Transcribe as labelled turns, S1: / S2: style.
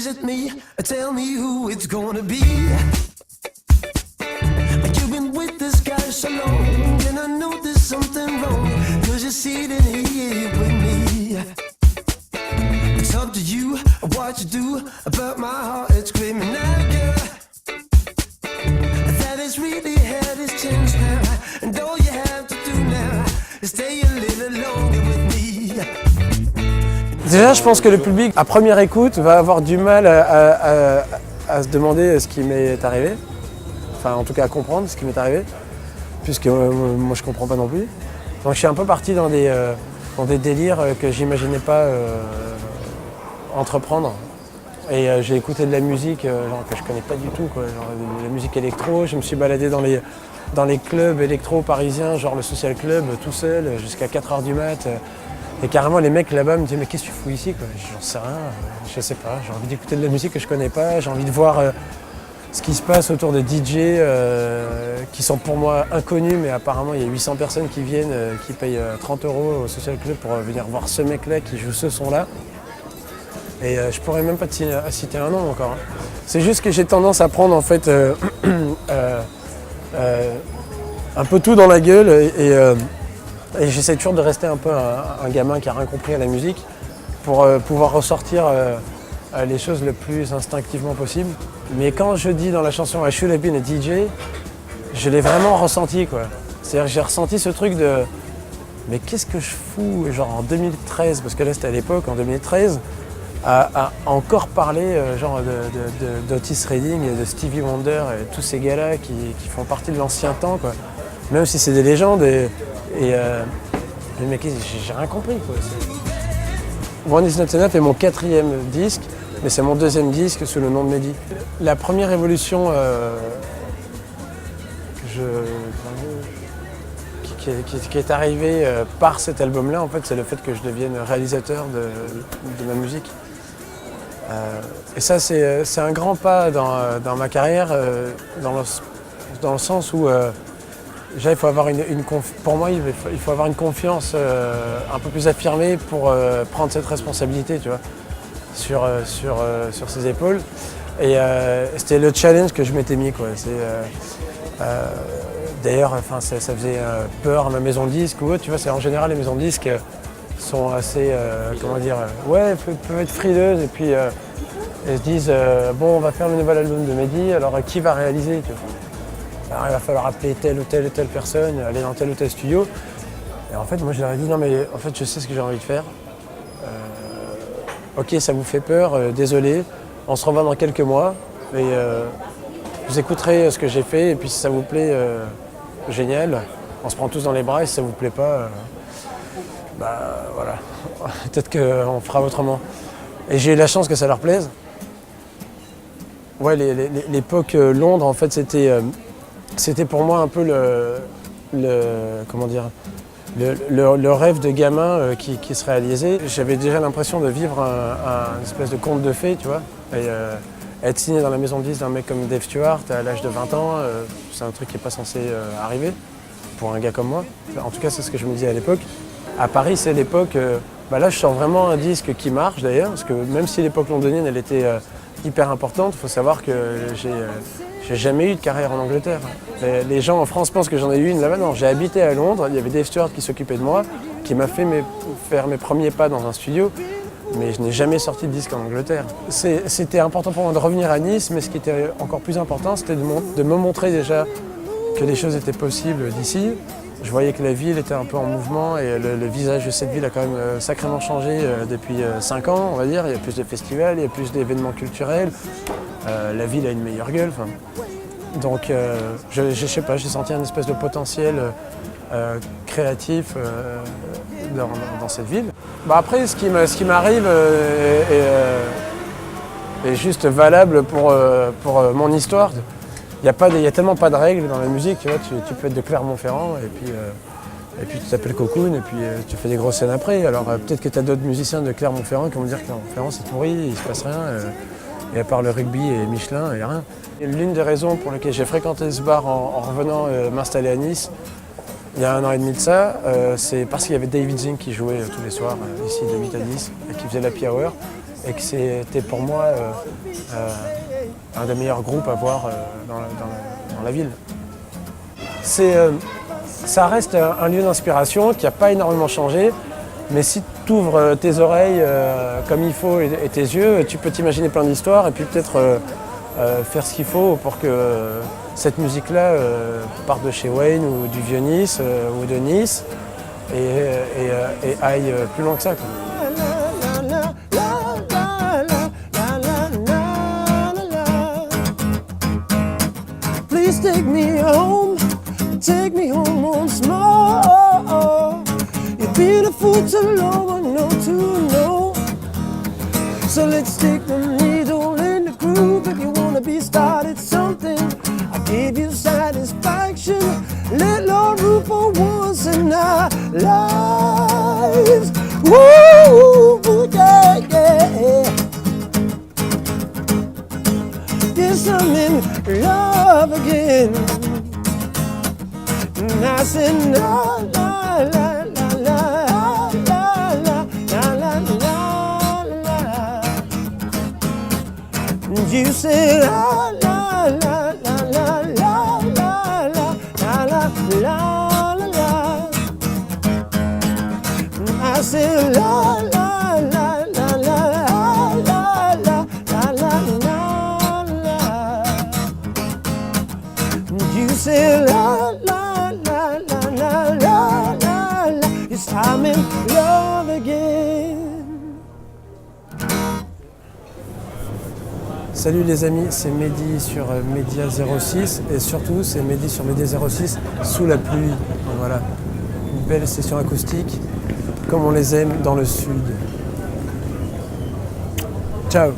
S1: is it me? Tell me who it's gonna be. You've been with this guy so long, and I know there's something wrong, 'cause you're sitting here with me. It's up to you, what you do, but my heart is screaming out, girl. That has really had its chance now, and all you have to do now is stay a little longer with me.
S2: Déjà, je pense que le public, à première écoute, va avoir du mal à se demander ce qui m'est arrivé. Enfin, en tout cas, à comprendre ce qui m'est arrivé, puisque moi, je comprends pas non plus. Donc, je suis un peu parti dans des délires que j'imaginais pas entreprendre. Et j'ai écouté de la musique genre, que je connais pas du tout, quoi, genre de la musique électro. Je me suis baladé dans les clubs électro parisiens, genre le Social Club, tout seul, jusqu'à 4h du mat'. Et carrément, les mecs là-bas me disaient « Mais qu'est-ce que tu fous ici, quoi ?» J'en sais rien, je sais pas. J'ai envie d'écouter de la musique que je connais pas. J'ai envie de voir ce qui se passe autour de DJ qui sont pour moi inconnus, mais apparemment, il y a 800 personnes qui viennent, qui payent 30 € au Social Club pour venir voir ce mec-là qui joue ce son-là. Et je pourrais même pas te citer un nom encore. Hein. C'est juste que j'ai tendance à prendre en fait un peu tout dans la gueule et j'essaie toujours de rester un peu un gamin qui a rien compris à la musique pour pouvoir ressortir les choses le plus instinctivement possible. Mais quand je dis dans la chanson I should have been a DJ, je l'ai vraiment ressenti, quoi. C'est-à-dire que j'ai ressenti ce truc de mais qu'est-ce que je fous genre en 2013, parce que là c'était à l'époque, en 2013, à encore parler genre d'Otis Redding et de Stevie Wonder et tous ces gars-là qui font partie de l'ancien temps, quoi. Même si c'est des légendes mais j'ai rien compris, quoi. One Is Not Enough est mon 4e disque, mais c'est mon 2e disque sous le nom de Mehdi. La première évolution qui est arrivée par cet album-là, en fait, c'est le fait que je devienne réalisateur de ma musique. Et ça, c'est un grand pas dans ma carrière, dans le sens où déjà, il faut avoir pour moi, il faut avoir une confiance un peu plus affirmée pour prendre cette responsabilité, tu vois, sur ses épaules. Et c'était le challenge que je m'étais mis, quoi. D'ailleurs, enfin, ça faisait peur à ma maison de disques ou autre, tu vois. C'est en général les maisons de disques sont assez, comment dire, ouais, peuvent être frileuses et puis elles se disent bon, on va faire le nouvel album de Mehdi, alors qui va réaliser, tu vois. Alors, il va falloir appeler telle ou telle personne, aller dans tel ou tel studio. Et en fait, moi, je leur ai dit, non, mais en fait, je sais ce que j'ai envie de faire. Ok, ça vous fait peur, désolé. On se revoit dans quelques mois. Et vous écouterez ce que j'ai fait. Et puis, si ça vous plaît, génial. On se prend tous dans les bras. Et si ça vous plaît pas, bah voilà. Peut-être qu'on fera autrement. Et j'ai eu la chance que ça leur plaise. Ouais, l'époque Londres, en fait, c'était pour moi un peu comment dire, le rêve de gamin qui se réalisait. J'avais déjà l'impression de vivre un espèce de conte de fées, tu vois. Et, être signé dans la maison de disques d'un mec comme Dave Stewart à l'âge de 20 ans, c'est un truc qui n'est pas censé arriver pour un gars comme moi. En tout cas, c'est ce que je me disais à l'époque. À Paris, c'est l'époque, là je sors vraiment un disque qui marche d'ailleurs, parce que même si l'époque londonienne, elle était hyper importante, il faut savoir que j'ai jamais eu de carrière en Angleterre. Les gens en France pensent que j'en ai eu une là-bas. Non, j'ai habité à Londres, il y avait Dave Stewart qui s'occupait de moi, qui m'a fait faire mes premiers pas dans un studio, mais je n'ai jamais sorti de disque en Angleterre. C'était important pour moi de revenir à Nice, mais ce qui était encore plus important, c'était de me montrer déjà que les choses étaient possibles d'ici. Je voyais que la ville était un peu en mouvement et le visage de cette ville a quand même sacrément changé depuis 5 ans, on va dire. Il y a plus de festivals, il y a plus d'événements culturels. La ville a une meilleure gueule. Donc, je sais pas, j'ai senti un espèce de potentiel créatif dans cette ville. Après, ce qui m'arrive est juste valable pour mon histoire. Il y a tellement pas de règles dans la musique, tu vois. Tu peux être de Clermont-Ferrand et puis tu t'appelles Cocoon et puis tu fais des grosses scènes après. Alors peut-être que tu as d'autres musiciens de Clermont-Ferrand qui vont me dire que Clermont-Ferrand c'est pourri, il se passe rien. Et à part le rugby et Michelin, il n'y a rien. L'une des raisons pour lesquelles j'ai fréquenté ce bar en revenant m'installer à Nice, il y a 1 an et demi de ça, c'est parce qu'il y avait David Zink qui jouait tous les soirs, ici de 8 à 10, et qui faisait l'Happy Hour, et que c'était pour moi un des meilleurs groupes à voir dans la ville. Ça reste un lieu d'inspiration qui n'a pas énormément changé, mais si tu ouvres tes oreilles comme il faut et tes yeux, tu peux t'imaginer plein d'histoires et puis peut-être faire ce qu'il faut pour que cette musique-là parte de chez Wayne ou du Vieux-Nice ou de Nice et aille plus loin que ça, quoi.
S1: Please take me home once more. You're beautiful to know and know to know. So let's take the needle in the groove. If you wanna be started something, I give you satisfaction. Let Lord rule for once in our lives. Woo, yeah, yeah. Yes, I'm in love again. And I said, la la la la la la la la la la. And you said, la la la la la la la la la la la. And I said, la la la la la la la la la la. And you said, la la. Yes, I'm in love again.
S2: Salut les amis, c'est Mehdi sur Média 06 et surtout c'est Mehdi sur Média 06 sous la pluie. Donc voilà, une belle session acoustique comme on les aime dans le sud. Ciao.